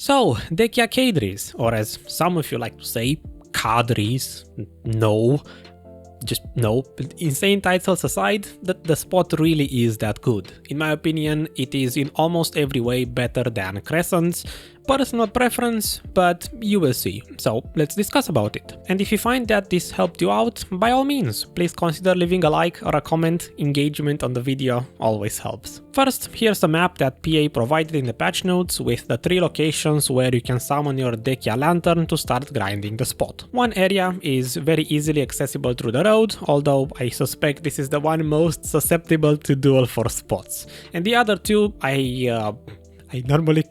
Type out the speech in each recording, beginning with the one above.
So, Dehkia Cadrys, or as some of you like to say, Cadrys, no, just no. Insane titles aside, the spot really is that good. In my opinion, it is in almost every way better than Crescents. Personal preference, but you will see. So let's discuss about it. And if you find that this helped you out, by all means, please consider leaving a like or a comment. Engagement on the video always helps. First, here's a map that PA provided in the patch notes with the 3 locations where you can summon your Dehkia lantern to start grinding the spot. One area is very easily accessible through the road, although I suspect this is the one most susceptible to duel for spots. And the other 2, I normally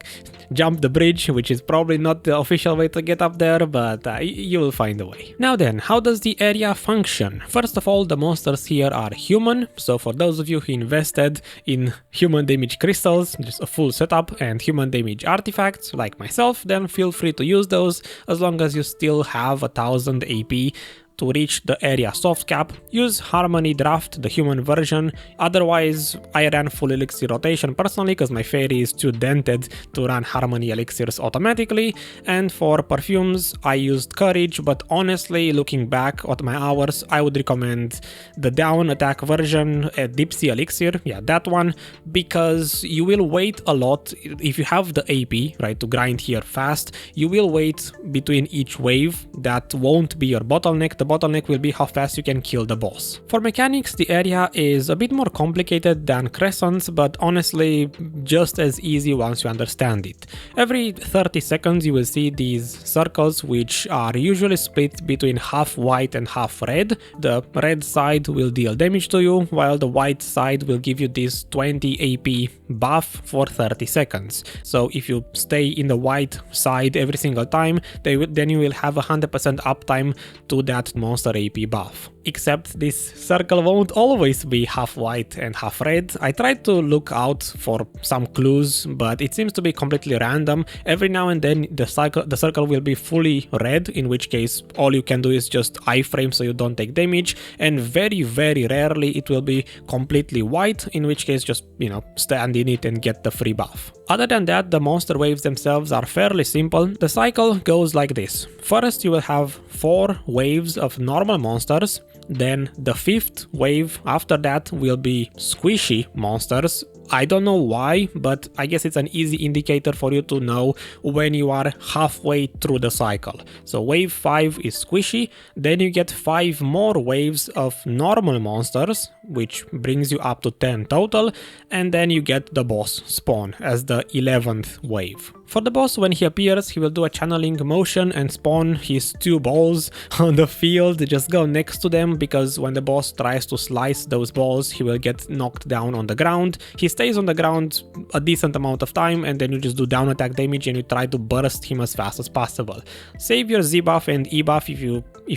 jump the bridge, which is probably not the official way to get up there, but you will find a way. Now then, how does the area function? First of all, the monsters here are human, so for those of you who invested in human damage crystals, just a full setup, and human damage artifacts like myself, then feel free to use those as long as you still have 1000 AP to reach the area soft cap. Use Harmony Draft, the human version. Otherwise, I ran full elixir rotation personally because my fairy is too dented to run Harmony elixirs automatically. And for perfumes, I used Courage, but honestly, looking back at my hours, I would recommend the down attack version, a Duodecil elixir, yeah, that one, because you will wait a lot. If you have the AP, right, to grind here fast, you will wait between each wave. That won't be your bottleneck. The bottleneck will be how fast you can kill the boss. For mechanics, the area is a bit more complicated than Crescents, but honestly just as easy once you understand it. Every 30 seconds you will see these circles, which are usually split between half white and half red. The red side will deal damage to you, while the white side will give you this 20 AP buff for 30 seconds. So if you stay in the white side every single time, then you will have 100% uptime to that monster AP buff. Except this circle won't always be half white and half red. I tried to look out for some clues, but it seems to be completely random. Every now and then the circle will be fully red, in which case all you can do is just iframe so you don't take damage, and very rarely it will be completely white, in which case just, you know, stand in it and get the free buff. Other than that, the monster waves themselves are fairly simple. The cycle goes like this. First you will have 4 waves of normal monsters. Then the 5th wave after that will be squishy monsters. I don't know why, but I guess it's an easy indicator for you to know when you are halfway through the cycle. So wave 5 is squishy, then you get 5 more waves of normal monsters, which brings you up to 10 total, and then you get the boss spawn as the 11th wave. For the boss, when he appears, he will do a channeling motion and spawn his 2 balls on the field. Just go next to them, because when the boss tries to slice those balls, he will get knocked down on the ground. He stays on the ground a decent amount of time, and then you just do down attack damage and you try to burst him as fast as possible. Save your Z buff and E buff if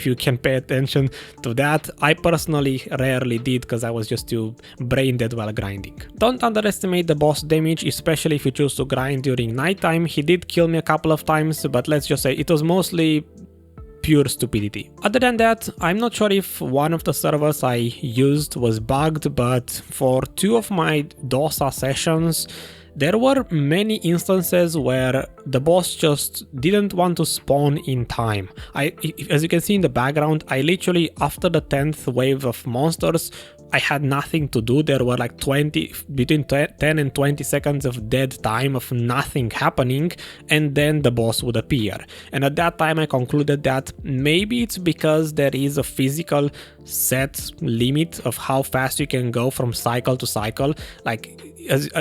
you can pay attention to that. I personally rarely did because I was just too brain dead while grinding. Don't underestimate the boss damage, especially if you choose to grind during nighttime. He did kill me a couple of times, but let's just say it was mostly pure stupidity. Other than that, I'm not sure if one of the servers I used was bugged, but for 2 of my DOSA sessions, there were many instances where the boss just didn't want to spawn in time. As you can see in the background, I literally, after the 10th wave of monsters, I had nothing to do. There were like between 10 and 20 seconds of dead time of nothing happening, and then the boss would appear. And at that time I concluded that maybe it's because there is a physical set limit of how fast you can go from cycle to cycle. Like,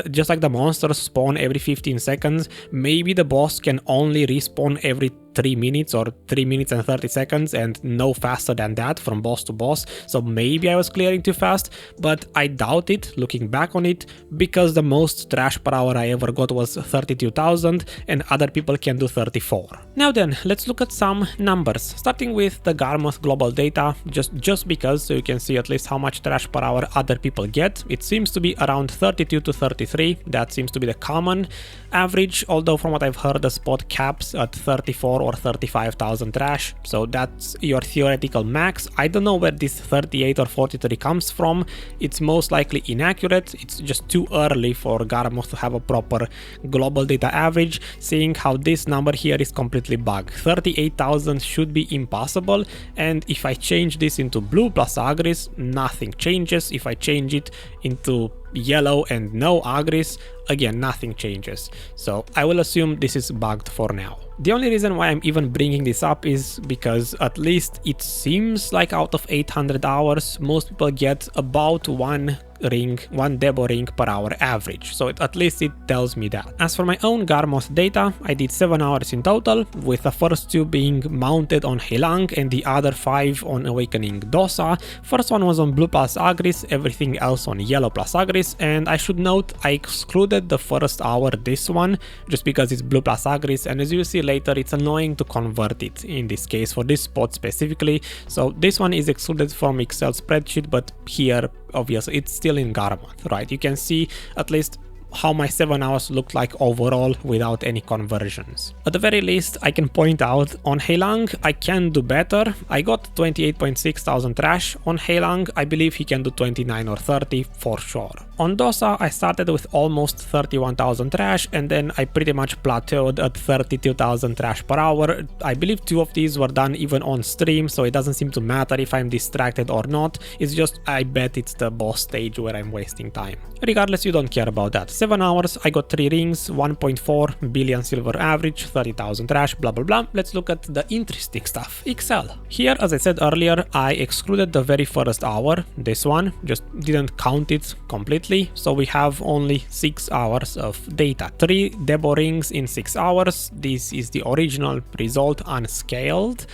just like the monsters spawn every 15 seconds, maybe the boss can only respawn every 3 minutes or 3 minutes and 30 seconds and no faster than that from boss to boss. So maybe I was clearing too fast, but I doubt it looking back on it, because the most trash per hour I ever got was 32,000 and other people can do 34. Now then, let's look at some numbers, starting with the Garmoth global data, just because, so you can see at least how much trash per hour other people get. It seems to be around 32 to 33, that seems to be the common average, although from what I've heard the spot caps at 34 34 or 35,000 trash, so that's your theoretical max. I don't know where this 38 or 43 comes from. It's most likely inaccurate. It's just too early for Garmoth to have a proper global data average, seeing how this number here is completely bugged. 38,000 should be impossible, and if I change this into blue plus Agris, nothing changes. If I change it into yellow and no Agris, again nothing changes. So I will assume this is bugged for now. The only reason why I'm even bringing this up is because at least it seems like out of 800 hours, most people get about one Debo ring per hour average, so at least it tells me that. As for my own Garmoth data, I did 7 hours in total, with the first 2 being mounted on Heilang and the other 5 on Awakening Dosa. First one was on blue plus Agris, everything else on yellow plus Agris, and I should note I excluded the first hour, this one, just because it's blue plus Agris, and as you will see later, it's annoying to convert it in this case for this spot specifically. So this one is excluded from Excel spreadsheet, but here obviously it's still in Garmoth, right? You can see at least how my 7 hours looked like overall without any conversions. At the very least, I can point out on Heilang I can do better. I got 28.6 thousand trash on Heilang. I believe he can do 29 or 30 for sure. On Dosa, I started with almost 31,000 trash, and then I pretty much plateaued at 32,000 trash per hour. I believe 2 of these were done even on stream, so it doesn't seem to matter if I'm distracted or not. It's just I bet it's the boss stage where I'm wasting time. Regardless, you don't care about that. 7 hours, I got 3 rings, 1.4 billion silver average, 30,000 trash, blah blah blah. Let's look at the interesting stuff. Excel. Here, as I said earlier, I excluded the very first hour, this one, just didn't count it completely. So we have only 6 hours of data. 3 Debo rings in 6 hours. This is the original result unscaled.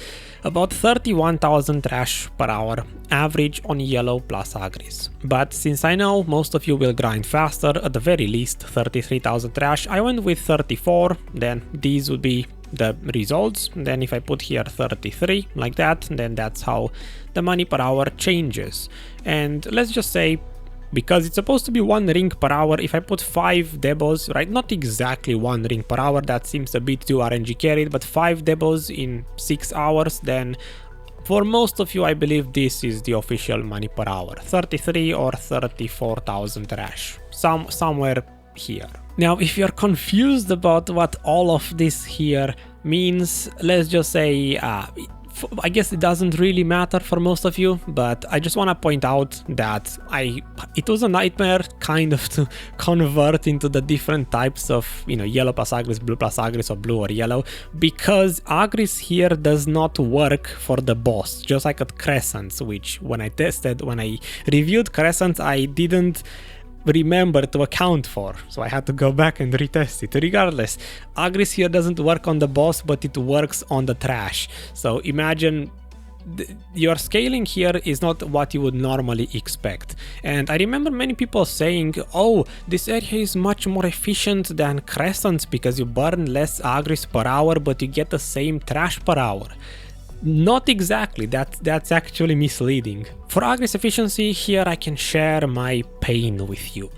About 31,000 trash per hour average on yellow plus Agris. But since I know most of you will grind faster, at the very least 33,000 trash, I went with 34, then these would be the results. Then if I put here 33 like that, then that's how the money per hour changes. And let's just say, because it's supposed to be 1 ring per hour, if I put 5 Debos, right, not exactly 1 ring per hour, that seems a bit too RNG carried, but 5 Debos in 6 hours, then for most of you I believe this is the official money per hour, 33 or 34,000 trash, somewhere here. Now if you're confused about what all of this here means, let's just say I guess it doesn't really matter for most of you, but I just want to point out that it was a nightmare kind of to convert into the different types of, yellow plus Agris, blue plus Agris, or blue or yellow, because Agris here does not work for the boss, just like at Crescents, which when I reviewed Crescents, I didn't remember to account for, so I had to go back and retest it. Regardless, Agris here doesn't work on the boss, but it works on the trash. So imagine your scaling here is not what you would normally expect. And I remember many people saying, oh, this area is much more efficient than Crescents because you burn less Agris per hour, but you get the same trash per hour. Not exactly, that's actually misleading. For Agris Efficiency, here I can share my pain with you.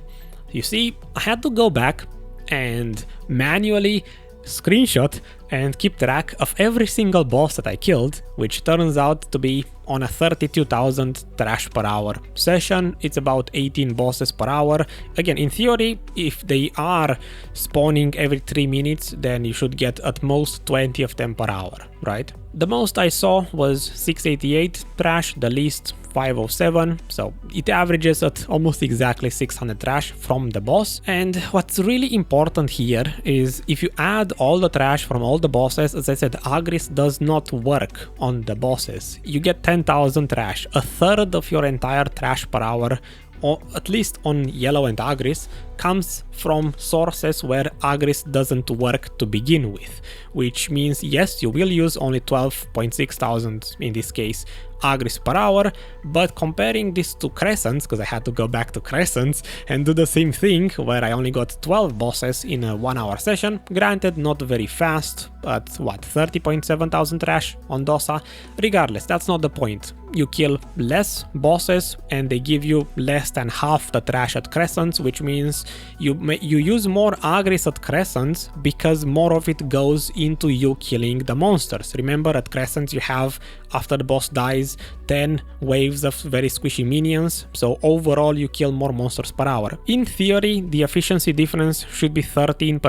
You see, I had to go back and manually screenshot and keep track of every single boss that I killed, which turns out to be on a 32,000 trash per hour session. It's about 18 bosses per hour. Again, in theory, if they are spawning every 3 minutes, then you should get at most 20 of them per hour, right? The most I saw was 688 trash, the least 507, so it averages at almost exactly 600 trash from the boss. And what's really important here is if you add all the trash from all the bosses, as I said, Agris does not work on the bosses. You get 10,000 trash, a third of your entire trash per hour, or at least on yellow and Agris, comes from sources where Agris doesn't work to begin with, which means yes, you will use only 12.6 thousand in this case Agris per hour, but comparing this to Crescents, because I had to go back to Crescents and do the same thing where I only got 12 bosses in a 1 hour session, granted not very fast, but what, 30.7 thousand trash on Dosa? Regardless, that's not the point. You kill less bosses and they give you less than half the trash at Crescents, which means you use more Agris at Crescents because more of it goes into you killing the monsters. Remember, at Crescents you have, after the boss dies, 10 waves of very squishy minions, so overall you kill more monsters per hour. In theory, the efficiency difference should be 13%.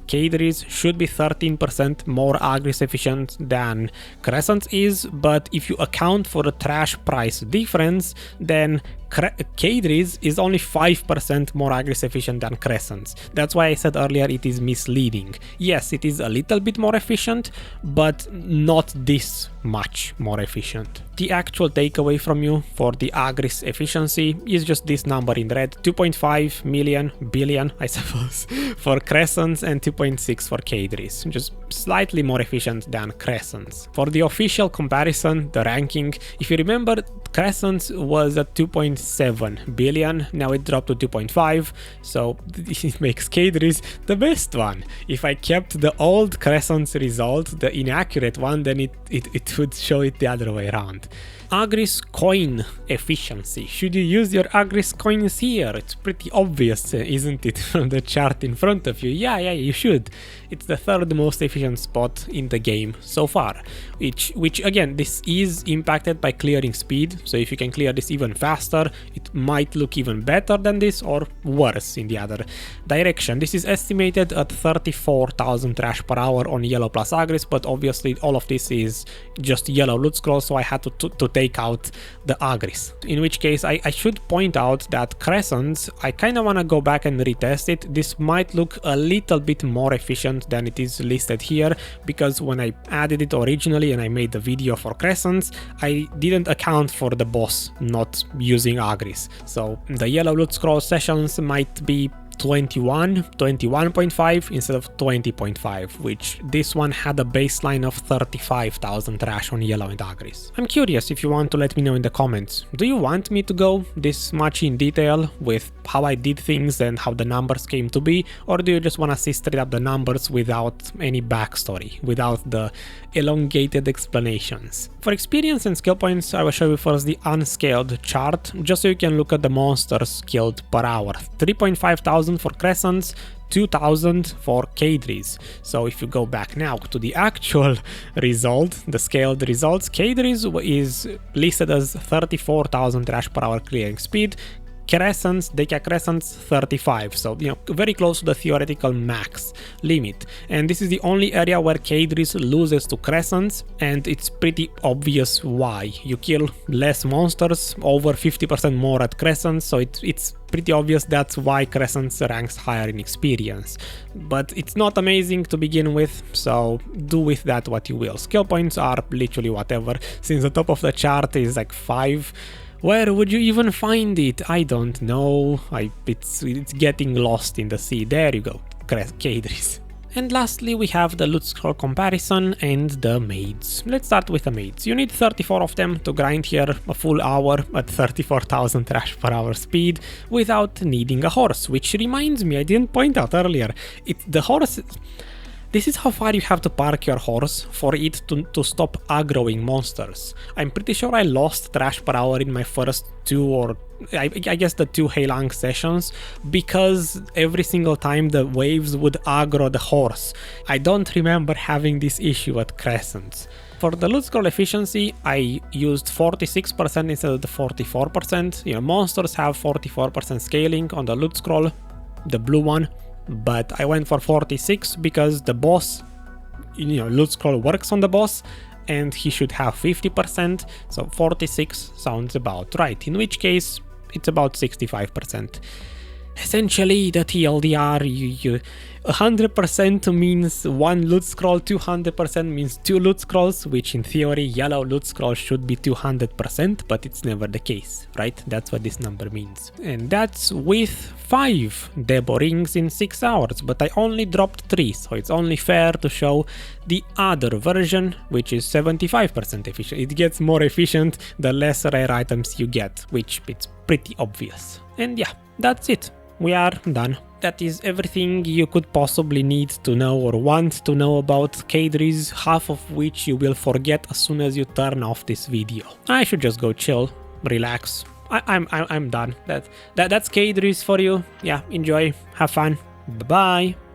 Cadrys should be 13% more Agris efficient than Crescents is, but if you account for the trash price difference, then Cadrys is only 5% more Agris efficient than Crescents. That's why I said earlier it is misleading. Yes, it is a little bit more efficient, but not this much more efficient. The actual takeaway from you for the Agris efficiency is just this number in red, 2.5 billion, I suppose, for Crescents and 2.6 for Cadrys, just slightly more efficient than Crescents. For the official comparison, the ranking, if you remember, Crescents was at 2.7 billion, now it dropped to 2.5, so it makes Cadrys the best one. If I kept the old Crescents result, the inaccurate one, then it would show it the other way around. Agris coin efficiency. Should you use your Agris coins here? It's pretty obvious, isn't it, from the chart in front of you? Yeah, you should. It's the third most efficient spot in the game so far, which again, this is impacted by clearing speed, so if you can clear this even faster, it might look even better than this or worse in the other direction. This is estimated at 34,000 trash per hour on yellow plus Agris, but obviously all of this is just yellow loot scroll, so I had to take out the Agris. In which case, I should point out that Crescents, I kind of want to go back and retest it. This might look a little bit more efficient than it is listed here, because when I added it originally and I made the video for Crescents, I didn't account for the boss not using Agris. So the yellow loot scroll sessions might be 21.5 instead of 20.5, which this one had a baseline of 35,000 trash on yellow and Agris. I'm curious if you want to let me know in the comments. Do you want me to go this much in detail with how I did things and how the numbers came to be, or do you just want to see straight up the numbers without any backstory, without the elongated explanations? For experience and skill points, I will show you first the unscaled chart, just so you can look at the monsters killed per hour. 3,500 for Crescents, 2,000 for Cadrys. So if you go back now to the actual result, the scaled results, Cadrys is listed as 34,000 trash per hour clearing speed. Crescents, Dehkia Crescents, 35, so very close to the theoretical max limit. And this is the only area where Cadrys loses to Crescents, and it's pretty obvious why. You kill less monsters, over 50% more at Crescents, so it's pretty obvious that's why Crescents ranks higher in experience. But it's not amazing to begin with, so do with that what you will. Skill points are literally whatever, since the top of the chart is like 5. Where would you even find it? I don't know. It's getting lost in the sea. There you go, Cadrys. And lastly, we have the loot scroll comparison and the maids. Let's start with the maids. You need 34 of them to grind here a full hour at 34,000 trash per hour speed without needing a horse, which reminds me, I didn't point out earlier. The horse... This is how far you have to park your horse for it to stop aggroing monsters. I'm pretty sure I lost trash per hour in my first two, or I guess the 2 Heilang sessions, because every single time the waves would aggro the horse. I don't remember having this issue at Crescents. For the loot scroll efficiency, I used 46% instead of the 44%. Monsters have 44% scaling on the loot scroll, the blue one. But I went for 46 because the boss, loot scroll works on the boss and he should have 50%, so 46 sounds about right, in which case it's about 65%. Essentially, the TLDR, 100% means 1 loot scroll, 200% means 2 loot scrolls, which in theory yellow loot scroll should be 200%, but it's never the case, right? That's what this number means. And that's with 5 Debo rings in 6 hours, but I only dropped 3, so it's only fair to show the other version, which is 75% efficient. It gets more efficient the less rare items you get, which it's pretty obvious. And yeah, that's it. We are done. That is everything you could possibly need to know or want to know about Cadrys, half of which you will forget as soon as you turn off this video. I should just go chill, relax, I'm done. That's Cadrys for you. Yeah, enjoy, have fun. Bye bye.